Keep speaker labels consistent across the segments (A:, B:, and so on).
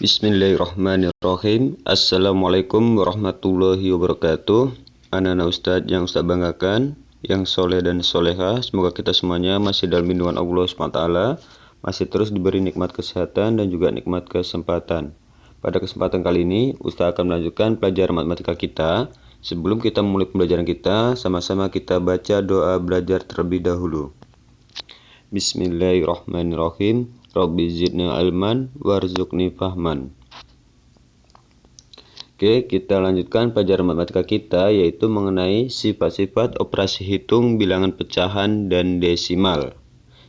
A: Bismillahirrahmanirrahim. Assalamualaikum warahmatullahi wabarakatuh. Anak-anak Ustadz yang Ustadz banggakan, yang soleh dan soleha, semoga kita semuanya masih dalam lindungan Allah SWT, masih terus diberi nikmat kesehatan dan juga nikmat kesempatan. Pada kesempatan kali ini, Ustadz akan melanjutkan pelajaran matematika kita. Sebelum kita memulai pembelajaran kita, sama-sama kita baca doa belajar terlebih dahulu. Bismillahirrahmanirrahim. Rabbi zidni ilman warzuqni fahman. Oke, kita lanjutkan pelajaran matematika kita, yaitu mengenai sifat-sifat operasi hitung bilangan pecahan dan desimal.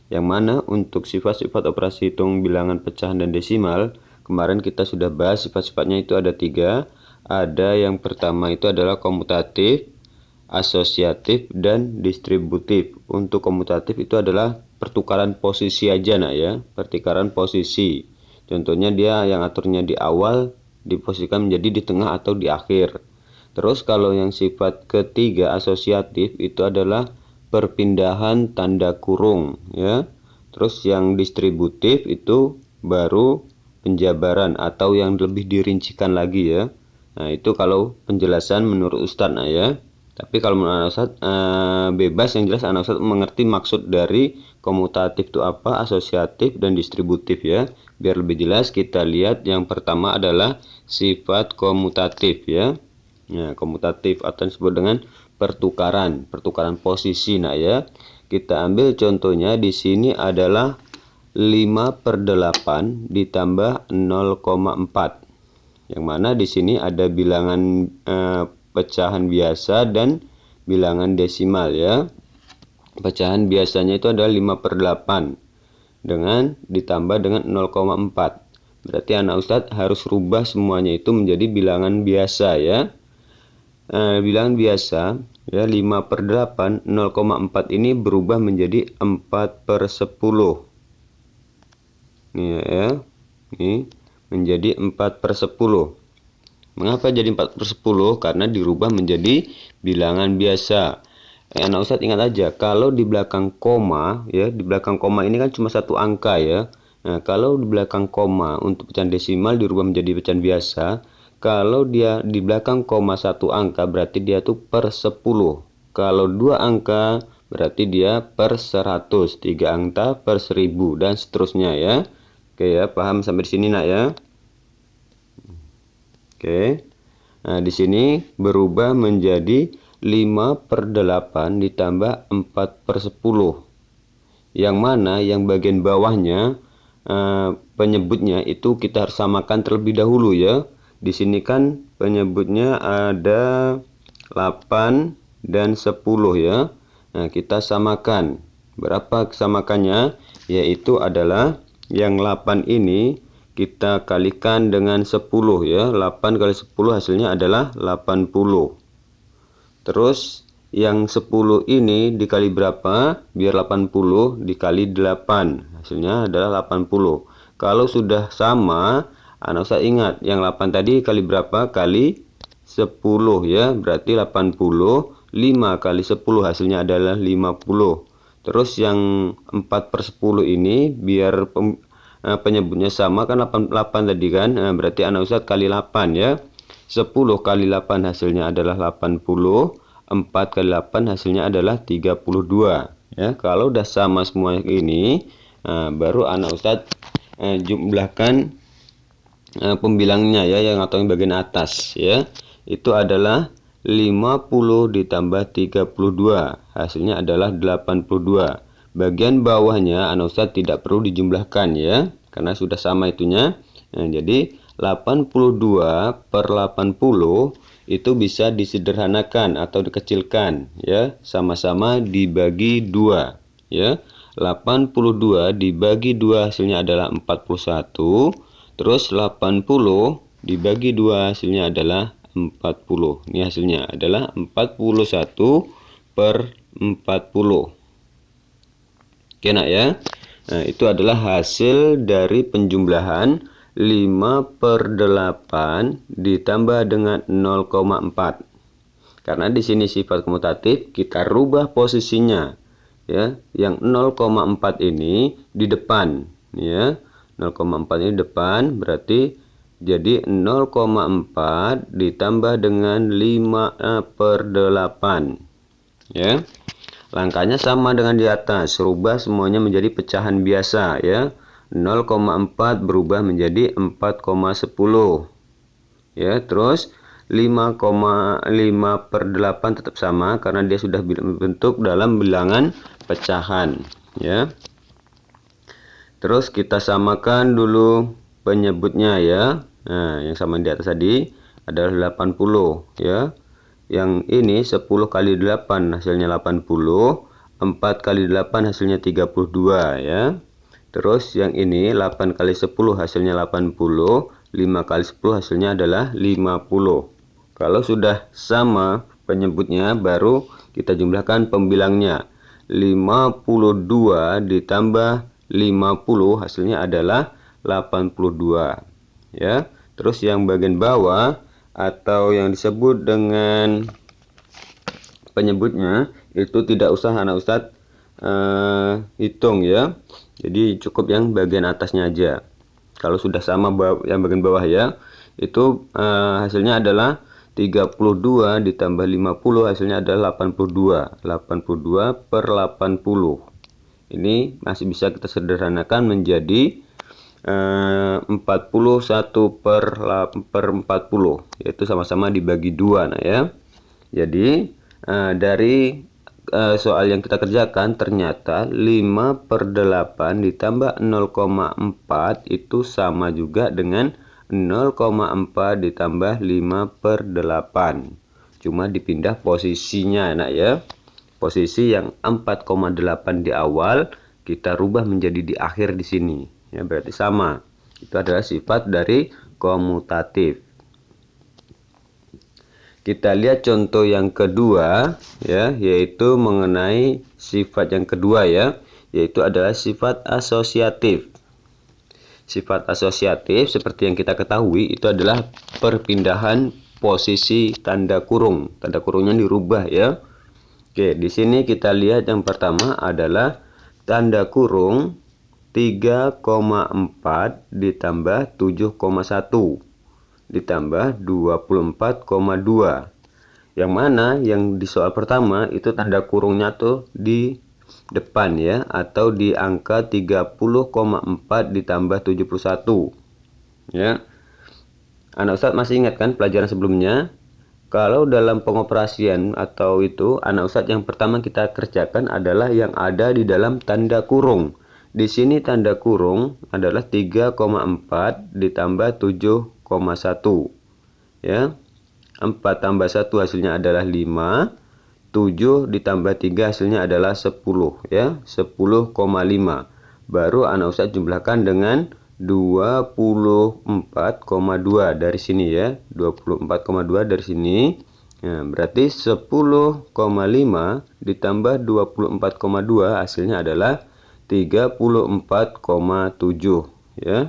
A: Yang mana untuk sifat-sifat operasi hitung bilangan pecahan dan desimal, kemarin kita sudah bahas sifat-sifatnya itu ada 3. Ada yang pertama itu adalah komutatif, asosiatif, dan distributif. Untuk komutatif itu adalah pertukaran posisi aja nak ya, pertukaran posisi. Contohnya dia yang aturnya di awal diposisikan menjadi di tengah atau di akhir. Terus kalau yang sifat ketiga asosiatif itu adalah perpindahan tanda kurung ya. Terus yang distributif itu baru penjabaran atau yang lebih dirincikan lagi ya. Nah itu kalau penjelasan menurut Ustadz nah ya. Tapi kalau menurut anak Ustadz bebas, yang jelas anak Ustadz mengerti maksud dari komutatif itu apa, asosiatif dan distributif ya. Biar lebih jelas kita lihat yang pertama adalah sifat komutatif ya. Nah, komutatif atau disebut dengan pertukaran posisi nah ya. Kita ambil contohnya di sini adalah 5/8 ditambah 0,4. Yang mana di sini ada bilangan pecahan biasa dan bilangan desimal ya. Pecahan biasanya itu adalah 5/8 dengan ditambah dengan 0,4. Berarti anak Ustadz harus rubah semuanya itu menjadi bilangan biasa ya. Bilangan biasa ya, 5/8, 0,4 ini berubah menjadi 4/10. Nih ya. Ini menjadi 4/10. Mengapa jadi 4/10? Karena dirubah menjadi bilangan biasa. Anak Ustadz ingat aja, kalau di belakang koma ya, di belakang koma ini kan cuma satu angka ya. Nah, kalau di belakang koma untuk pecahan desimal dirubah menjadi pecahan biasa. Kalau dia di belakang koma satu angka berarti dia tuh per 10. Kalau 2 angka berarti dia per 100, 3 angka per 1000 dan seterusnya ya. Oke ya, paham sampai di sini nak ya? Oke. Nah, di sini berubah menjadi 5/8 ditambah 4/10. Yang mana yang bagian bawahnya penyebutnya itu kita harus samakan terlebih dahulu ya. Di sini kan penyebutnya ada 8 dan 10 ya. Nah, kita samakan. Berapa kesamakannya? Yaitu adalah yang 8 ini kita kalikan dengan 10 ya. 8 kali 10 hasilnya adalah 80. Terus yang 10 ini dikali berapa? Biar 80 dikali 8. Hasilnya adalah 80. Kalau sudah sama, anak usah ingat yang 8 tadi kali berapa? Kali 10 ya. Berarti 80. 5 kali 10 hasilnya adalah 50. Terus yang 4/10 ini biar penyebutnya sama kan 8 tadi kan. Nah, berarti anak Ustadz kali 8 ya. 10 kali 8 hasilnya adalah 80. 4 kali 8 hasilnya adalah 32 ya. Kalau udah sama semua ini baru anak Ustadz jumlahkan pembilangnya ya, yang atau yang bagian atas ya. Itu adalah 50 ditambah 32 hasilnya adalah 82. Bagian bawahnya anak Ustadz tidak perlu dijumlahkan ya, karena sudah sama itunya. Nah, jadi 82/80 itu bisa disederhanakan atau dikecilkan ya, sama-sama dibagi 2 ya. 82 dibagi 2 hasilnya adalah 41. Terus 80 dibagi 2 hasilnya adalah 40. Ini hasilnya adalah 41/40. Oke nak ya. Nah, itu adalah hasil dari penjumlahan 5/8 ditambah dengan 0,4. Karena di sini sifat komutatif kita rubah posisinya ya. Yang 0,4 ini di depan ya. 0,4 ini depan berarti Jadi 0,4 ditambah dengan 5/8. Ya. Langkahnya sama dengan di atas, rubah semuanya menjadi pecahan biasa ya. 0,4 berubah menjadi 4,10. Ya, terus 5,5/8 tetap sama karena dia sudah bentuk dalam bilangan pecahan ya. Terus kita samakan dulu penyebutnya ya. Nah, yang sama di atas tadi adalah 80 ya. Yang ini 10 kali 8 hasilnya 80, 4 kali 8 hasilnya 32 ya. Terus yang ini 8 kali 10 hasilnya 80, 5 kali 10 hasilnya adalah 50. Kalau sudah sama penyebutnya baru kita jumlahkan pembilangnya. 52 ditambah 50 hasilnya adalah 82 ya. Terus yang bagian bawah atau yang disebut dengan penyebutnya itu tidak usah anak Ustadz hitung ya. Jadi cukup yang bagian atasnya aja. Kalau sudah sama yang bagian bawah ya, itu hasilnya adalah 32 ditambah 50 hasilnya adalah 82. 82/80. Ini masih bisa kita sederhanakan menjadi 41/40, yaitu sama-sama dibagi 2 nah ya. Jadi dari soal yang kita kerjakan ternyata 5/8 ditambah 0,4 itu sama juga dengan 0,4 ditambah 5/8. Cuma dipindah posisinya nak ya. Posisi yang 4,8 di awal kita rubah menjadi di akhir di sini. Ya, berarti sama. Itu adalah sifat dari komutatif. Kita lihat contoh yang kedua ya, yaitu mengenai sifat yang kedua ya, yaitu adalah sifat asosiatif. Sifat asosiatif seperti yang kita ketahui itu adalah perpindahan posisi tanda kurung. Tanda kurungnya dirubah ya. Oke, di sini kita lihat yang pertama adalah tanda kurung 3,4 ditambah 7,1 ditambah 24,2. Yang mana yang di soal pertama itu tanda kurungnya tuh di depan ya, atau di angka 30,4 ditambah 71 ya. Anak Ustadz masih ingat kan pelajaran sebelumnya? Kalau dalam pengoperasian atau itu, anak Ustadz yang pertama kita kerjakan adalah yang ada di dalam tanda kurung. Di sini tanda kurung adalah 3,4 ditambah 7,1. Ya. 4 tambah 1 hasilnya adalah 5. 7 ditambah 3 hasilnya adalah 10 ya. 10,5. Baru anak Ustadz jumlahkan dengan 24,2 dari sini ya. 24,2 dari sini. Nah, berarti 10,5 ditambah 24,2 hasilnya adalah 34,7 ya.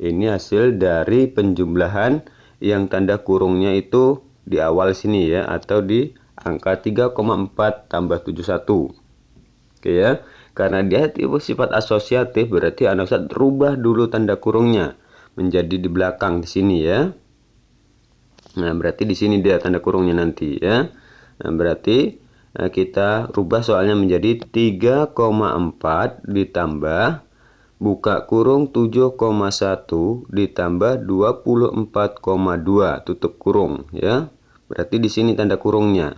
A: Ini hasil dari penjumlahan yang tanda kurungnya itu di awal sini ya, atau di angka 3,4 tambah 71. Oke ya. Karena dia tipe sifat asosiatif, berarti anak Ustadz rubah dulu tanda kurungnya menjadi di belakang di sini ya. Nah, berarti di sini dia tanda kurungnya nanti ya. Nah, berarti kita rubah soalnya menjadi 3,4 ditambah buka kurung 7,1 ditambah 24,2 tutup kurung ya. Berarti di sini tanda kurungnya.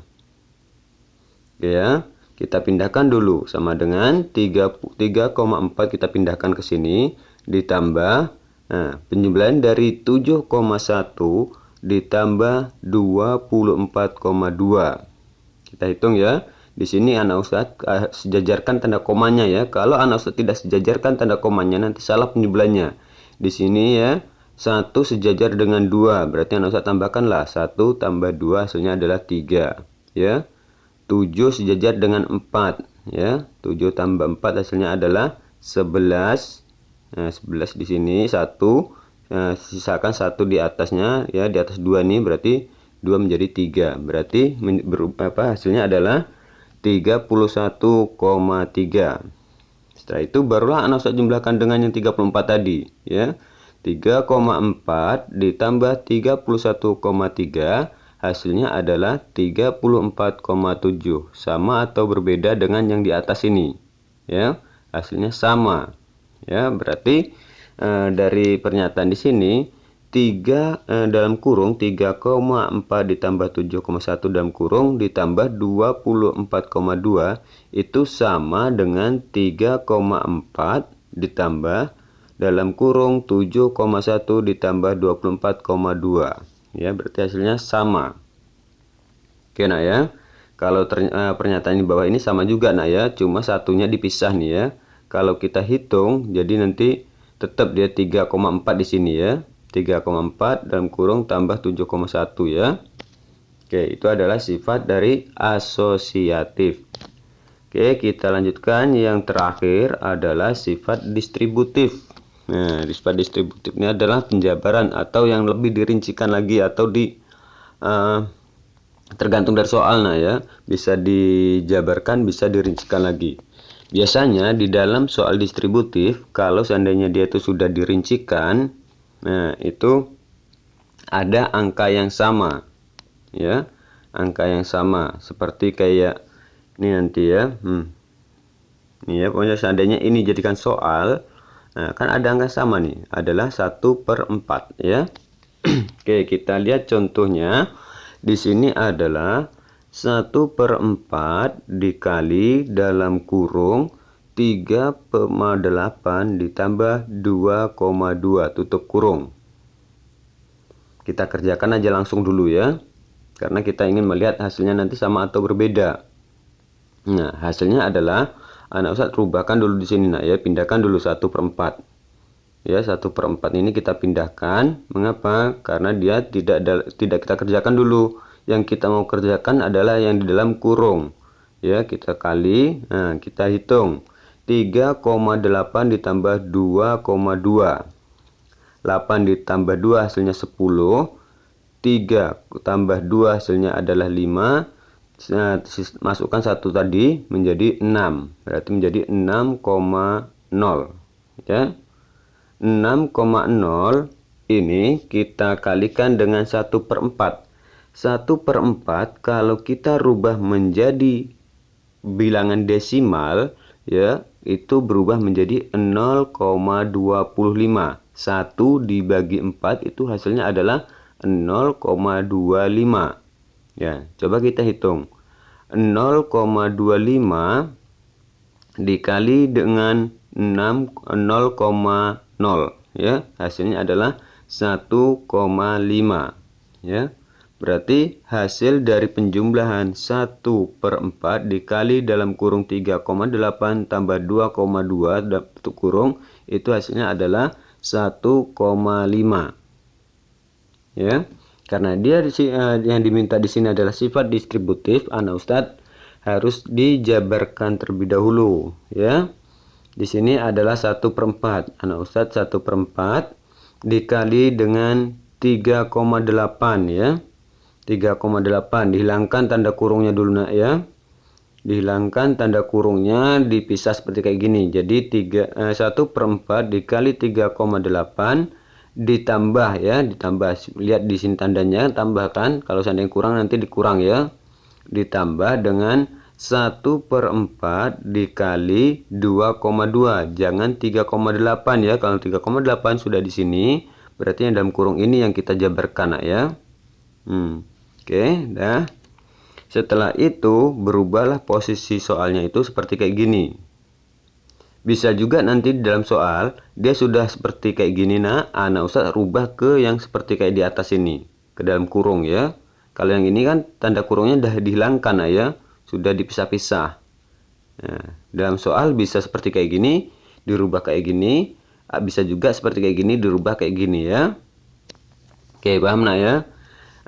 A: Oke ya. Kita pindahkan dulu sama dengan 3,4 kita pindahkan ke sini ditambah penjumlahan dari 7,1 ditambah 24,2. Kita hitung ya. Di sini anak Ustadz sejajarkan tanda komanya ya. Kalau anak Ustadz tidak sejajarkan tanda komanya nanti salah penjumlahannya. Di sini ya 1 sejajar dengan 2. Berarti anak Ustadz tambahkanlah 1 tambah 2 hasilnya adalah 3 ya. 7 sejajar dengan 4 ya. 7 tambah 4 hasilnya adalah 11. Nah, 11 di sini 1. Sisakan 1 di atasnya ya, di atas 2 nih, berarti 2 menjadi 3. Berarti hasilnya adalah 31,3. Setelah itu barulah anak Ustadz jumlahkan dengan yang 34 tadi ya. 3,4 ditambah 31,3 hasilnya adalah 34,7. Sama atau berbeda dengan yang di atas ini? Ya, hasilnya sama. Ya, berarti dari pernyataan di sini 3 dalam kurung 3,4 ditambah 7,1 dalam kurung ditambah 24,2 itu sama dengan 3,4 ditambah dalam kurung 7,1 ditambah 24,2. Ya, berarti hasilnya sama. Oke nak ya. Kalau pernyataan di bawah ini sama juga nak ya, cuma satunya dipisah nih ya. Kalau kita hitung, jadi nanti tetap dia 3,4 di sini ya. 3,4 dalam kurung tambah 7,1 ya. Oke, itu adalah sifat dari asosiatif. Oke, kita lanjutkan. Yang terakhir adalah sifat distributif. Nah, sifat distributif ini adalah penjabaran atau yang lebih dirincikan lagi atau tergantung dari soal nah ya. Bisa dijabarkan, bisa dirincikan lagi. Biasanya di dalam soal distributif, kalau seandainya dia itu sudah dirincikan, nah itu ada angka yang sama. Ya, angka yang sama. Seperti kayak ini nanti ya. Ini ya, pokoknya seandainya ini jadikan soal. Nah, kan ada angka sama nih, adalah 1/4 ya. Oke, kita lihat contohnya. Di sini adalah 1/4 dikali dalam kurung 3,8 ditambah 2,2 tutup kurung. Kita kerjakan aja langsung dulu ya, karena kita ingin melihat hasilnya nanti sama atau berbeda. Nah, hasilnya adalah anak Ustadz rubahkan dulu di sini nak ya, pindahkan dulu 1/4. Ya, 1/4 ini kita pindahkan. Mengapa? Karena dia tidak kita kerjakan dulu. Yang kita mau kerjakan adalah yang di dalam kurung. Ya, kita kali. Nah, kita hitung. 3,8 ditambah 2,2. 8 ditambah 2 hasilnya 10. 3 tambah 2 hasilnya adalah 5. Nah, masukkan 1 tadi menjadi 6. Berarti menjadi 6,0. Ya. 6,0 ini kita kalikan dengan 1/4. 1/4 kalau kita rubah menjadi bilangan desimal ya, itu berubah menjadi 0,25. 1 dibagi 4 itu hasilnya adalah 0,25. Ya, coba kita hitung. 0,25 dikali dengan 0,0 ya, hasilnya adalah 1,5 ya. Berarti hasil dari penjumlahan 1/4 dikali dalam kurung 3,8 tambah 2,2 tutup kurung itu hasilnya adalah 1,5 ya. Karena dia yang diminta di sini adalah sifat distributif, anak Ustadz harus dijabarkan terlebih dahulu ya. Di sini adalah 1/4. Anak Ustadz 1/4 dikali dengan 3,8 ya. 3,8 dihilangkan tanda kurungnya dulu nak ya. Dihilangkan tanda kurungnya, dipisah seperti kayak gini. Jadi 1/4 dikali 3,8 ditambah ya, ditambah, lihat di sini tandanya, tambahkan, kalau seandainya kurang nanti dikurang ya, ditambah dengan 1/4 dikali 2,2, jangan 3,8 ya. Kalau 3,8 sudah di sini berarti yang dalam kurung ini yang kita jabarkan nak ya. Oke, dah. Setelah itu berubahlah posisi soalnya itu seperti kayak gini. Bisa juga nanti di dalam soal dia sudah seperti kayak gini nah, anak Ustadz rubah ke yang seperti kayak di atas ini, ke dalam kurung ya. Kalau yang ini kan tanda kurungnya sudah dihilangkan nah ya, sudah dipisah-pisah. Nah, dalam soal bisa seperti kayak gini, dirubah kayak gini, bisa juga seperti kayak gini, dirubah kayak gini ya. Oke, paham nak ya?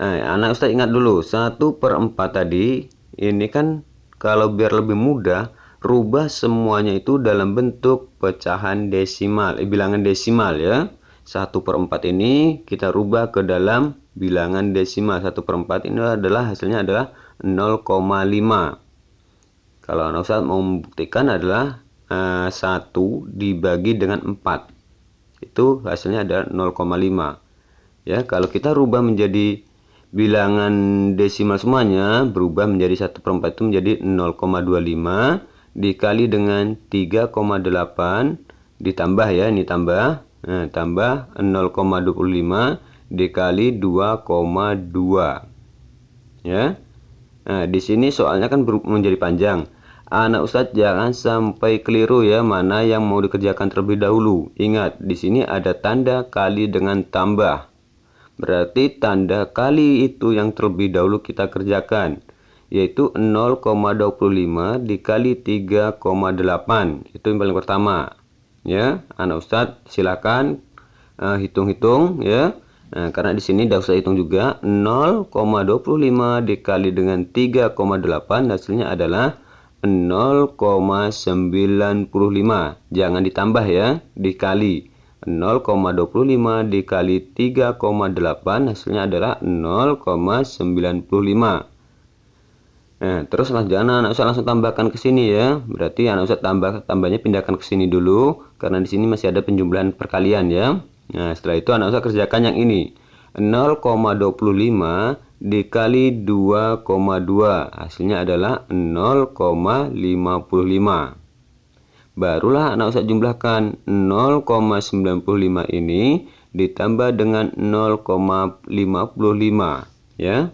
A: Nah, anak Ustadz ingat dulu 1/4 tadi ini kan kalau biar lebih mudah, rubah semuanya itu dalam bentuk pecahan desimal, bilangan desimal ya. 1/4 ini kita rubah ke dalam bilangan desimal. 1/4 ini adalah hasilnya adalah 0,5. Kalau anak Ustadz mau membuktikan adalah 1 dibagi dengan 4 itu hasilnya adalah 0,5. Ya, kalau kita rubah menjadi bilangan desimal semuanya, berubah menjadi 1/4 itu menjadi 0,25 dikali dengan 3,8 ditambah ya, ini tambah. Nah, tambah 0,25 dikali 2,2. Ya. Nah, di sini soalnya kan menjadi panjang. Anak Ustadz jangan sampai keliru ya, mana yang mau dikerjakan terlebih dahulu. Ingat, di sini ada tanda kali dengan tambah. Berarti tanda kali itu yang terlebih dahulu kita kerjakan, yaitu 0,25 dikali 3,8. Itu yang paling pertama. Ya, anak Ustadz silakan hitung-hitung ya. Nah, karena di sini tidak usah hitung juga. 0,25 dikali dengan 3,8 hasilnya adalah 0,95. Jangan ditambah ya, dikali. 0,25 dikali 3,8 hasilnya adalah 0,95. Nah, terus selanjutnya anak Ustadz langsung tambahkan ke sini ya. Berarti anak Ustadz tambahnya pindahkan ke sini dulu karena di sini masih ada penjumlahan perkalian ya. Nah, setelah itu anak Ustadz kerjakan yang ini. 0,25 dikali 2,2 hasilnya adalah 0,55. Barulah anak Ustadz jumlahkan 0,95 ini ditambah dengan 0,55 ya.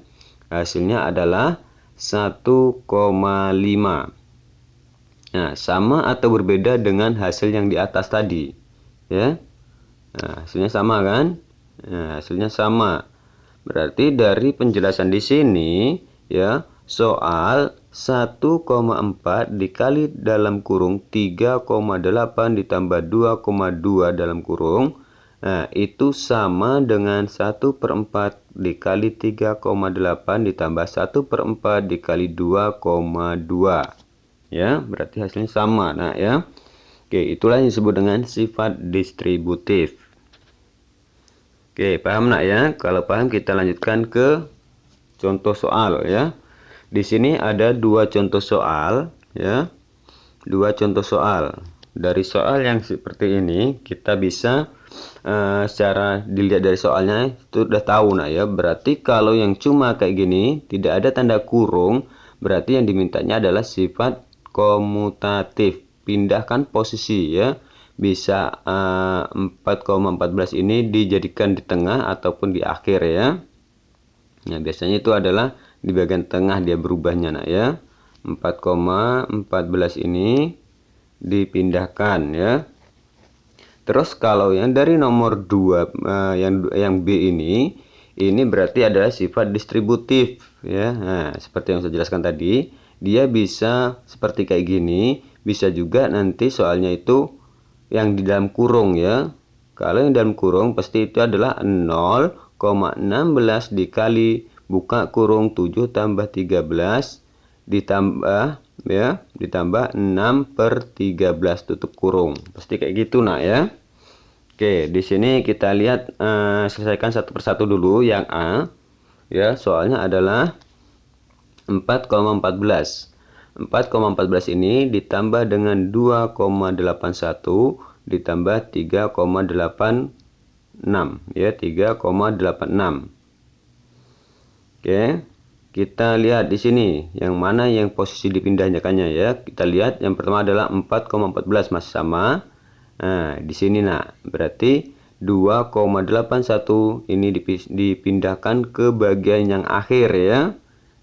A: Hasilnya adalah 1,5. Nah, sama atau berbeda dengan hasil yang di atas tadi ya. Nah, hasilnya sama kan? Nah, hasilnya sama. Berarti dari penjelasan di sini ya, soal 1,4 dikali dalam kurung 3,8 ditambah 2,2 dalam kurung. Nah, itu sama dengan 1/4 dikali 3,8 ditambah 1/4 dikali 2,2. Ya, berarti hasilnya sama. Nah, ya. Oke, itulah yang disebut dengan sifat distributif. Oke, paham nak ya? Kalau paham kita lanjutkan ke contoh soal ya. Di sini ada dua contoh soal ya. Dua contoh soal. Dari soal yang seperti ini kita bisa secara dilihat dari soalnya itu udah tahu nak ya. Berarti kalau yang cuma kayak gini tidak ada tanda kurung, berarti yang dimintanya adalah sifat komutatif. Pindahkan posisi ya. Bisa 4,14 ini dijadikan di tengah ataupun di akhir ya. Nah, biasanya itu adalah di bagian tengah dia berubahnya nak ya. 4,14 ini dipindahkan ya. Terus kalau yang dari nomor 2 yang B ini berarti adalah sifat distributif ya. Nah, seperti yang saya jelaskan tadi, dia bisa seperti kayak gini, bisa juga nanti soalnya itu yang di dalam kurung ya. Kalau yang dalam kurung pasti itu adalah 0,16 dikali buka kurung 7 tambah 13 ditambah ya, ditambah 6/13 tutup kurung. Pasti kayak gitu nak ya. Oke, di sini kita lihat selesaikan satu persatu dulu yang A. Ya, soalnya adalah 4,14. 4,14 ini ditambah dengan 2,81 ditambah 3,86 ya, 3,86. Oke. Kita lihat di sini yang mana yang posisi dipindahkannya ya. Kita lihat yang pertama adalah 4,14 masih sama. Nah, di sini nak, berarti 2,81 ini dipindahkan ke bagian yang akhir ya.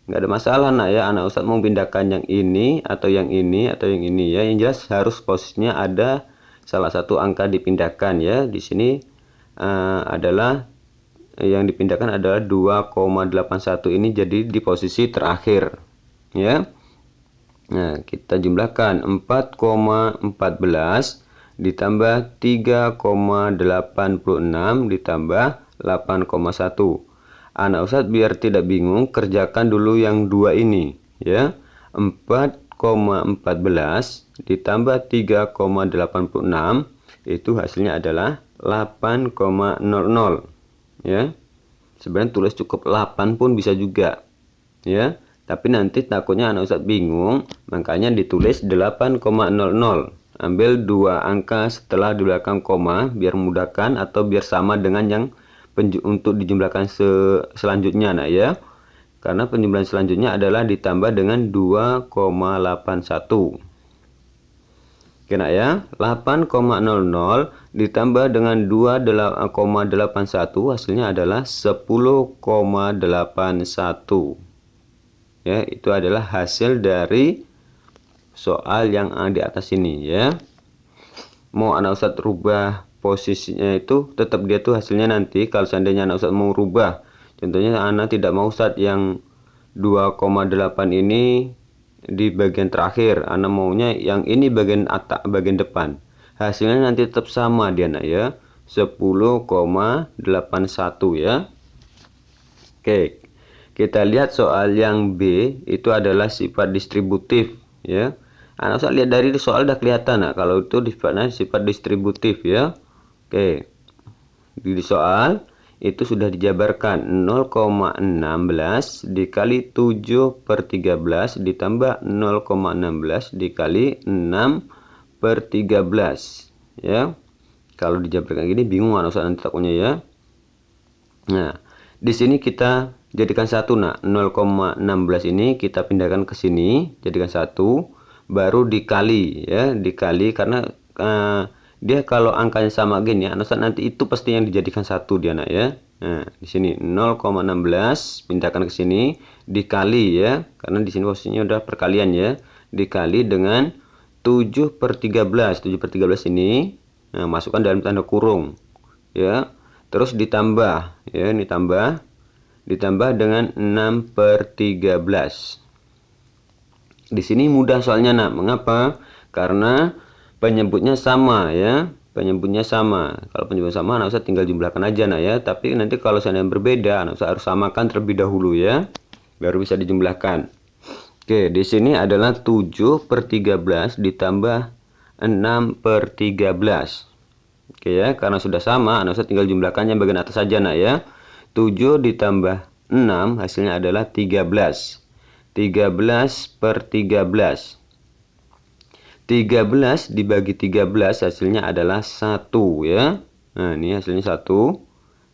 A: Nggak ada masalah nak ya, anak Ustadz mau pindahkan yang ini atau yang ini atau yang ini ya. Yang jelas harus posisinya ada salah satu angka dipindahkan ya. Di sini adalah yang dipindahkan adalah 2,81 ini jadi di posisi terakhir ya. Nah, kita jumlahkan 4,14 ditambah 3,86 ditambah 8,1. Anak Ustadz biar tidak bingung kerjakan dulu yang dua ini ya. 4,14 ditambah 3,86 itu hasilnya adalah 8,00 ya. Sebenarnya tulis cukup 8 pun bisa juga ya, tapi nanti takutnya anak Ustadz bingung, makanya ditulis 8,00 ambil 2 angka setelah di belakang koma biar memudahkan atau biar sama dengan yang untuk dijumlahkan selanjutnya nak ya. Karena penjumlahan selanjutnya adalah ditambah dengan 2,81. Oke nak ya, 8,00 ditambah dengan 2,81 hasilnya adalah 10,81. Ya, itu adalah hasil dari soal yang di atas ini ya. Mau anak Ustadz rubah posisinya itu tetap dia tuh hasilnya nanti kalau seandainya anak Ustadz mau rubah. Contohnya anak tidak mau Ustadz yang 2,8 ini di bagian terakhir, anak maunya yang ini bagian atas, bagian depan. Hasilnya nanti tetap sama dia nak ya, 10,81 ya. Oke, kita lihat soal yang B itu adalah sifat distributif ya. Anak usah lihat dari soal udah kelihatan nah kalau itu sifat distributif ya. Oke, di soal itu sudah dijabarkan 0,16 dikali 7/13 ditambah 0,16 dikali 6/13 ya. Kalau dijabarkan gini bingung anak usah nanti takutnya ya. Nah, di sini kita jadikan satu nak, 0,16 ini kita pindahkan ke sini jadikan satu, baru dikali ya, dikali karena dia kalau angkanya sama gini ya, nanti itu pasti yang dijadikan satu dia nak ya. Nah, di sini 0,16 pindahkan ke sini dikali ya, karena di sini posisinya udah perkalian ya, dikali dengan 7/13. 7/13 ini masukkan dalam tanda kurung ya. Terus ditambah ya, ini ditambah dengan 6/13. Di sini mudah soalnya nak. Mengapa? Karena penyebutnya sama ya, penyebutnya sama. Kalau penyebutnya sama anak usah tinggal jumlahkan aja nak ya. Tapi nanti kalau seandainya berbeda anak usah harus samakan terlebih dahulu ya, baru bisa dijumlahkan. Oke, di sini adalah 7/13 ditambah 6/13. Oke ya, karena sudah sama, anak usah tinggal jumlahkannya bagian atas saja nak ya. 7 ditambah 6 hasilnya adalah 13. 13/13. 13 dibagi 13 hasilnya adalah 1 ya. Nah, ini hasilnya 1.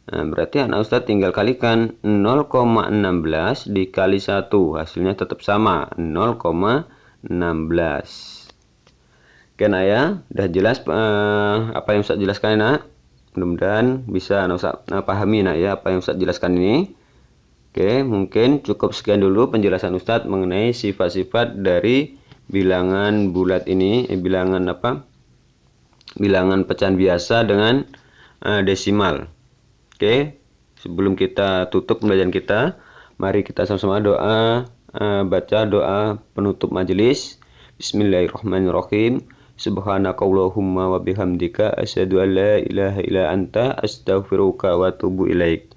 A: Nah, berarti anak Ustadz tinggal kalikan 0,16 dikali 1. Hasilnya tetap sama, 0,16. Oke nak ya, udah jelas apa yang Ustadz jelaskan nak. Mudah-mudahan bisa anak Ustadz pahami nak ya apa yang Ustadz jelaskan ini. Oke, mungkin cukup sekian dulu penjelasan Ustadz mengenai sifat-sifat dari bilangan bulat ini, bilangan apa? Bilangan pecahan biasa dengan desimal. Oke, sebelum kita tutup pembelajaran kita, mari kita sama-sama baca doa penutup majelis. Bismillahirrahmanirrahim. Subhanakallahumma wa bihamdika asyhadu an la ilaha illa anta astaghfiruka wa atubu ilaik.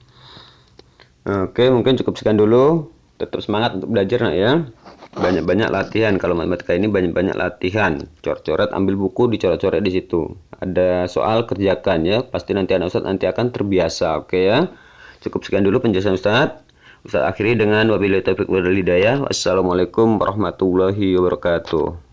A: Oke, mungkin cukup sekian dulu. Tetap semangat untuk belajar nak ya. Banyak-banyak latihan. Kalau matematika ini banyak-banyak latihan. Coret-coret, ambil buku, dicoret-coret di situ. Ada soal kerjakan ya. Pasti nanti anak Ustadz nanti akan terbiasa. Oke ya. Cukup sekian dulu penjelasan Ustadz. Ustadz akhiri dengan wabillahi taufiq wal hidayah. Wassalamualaikum warahmatullahi wabarakatuh.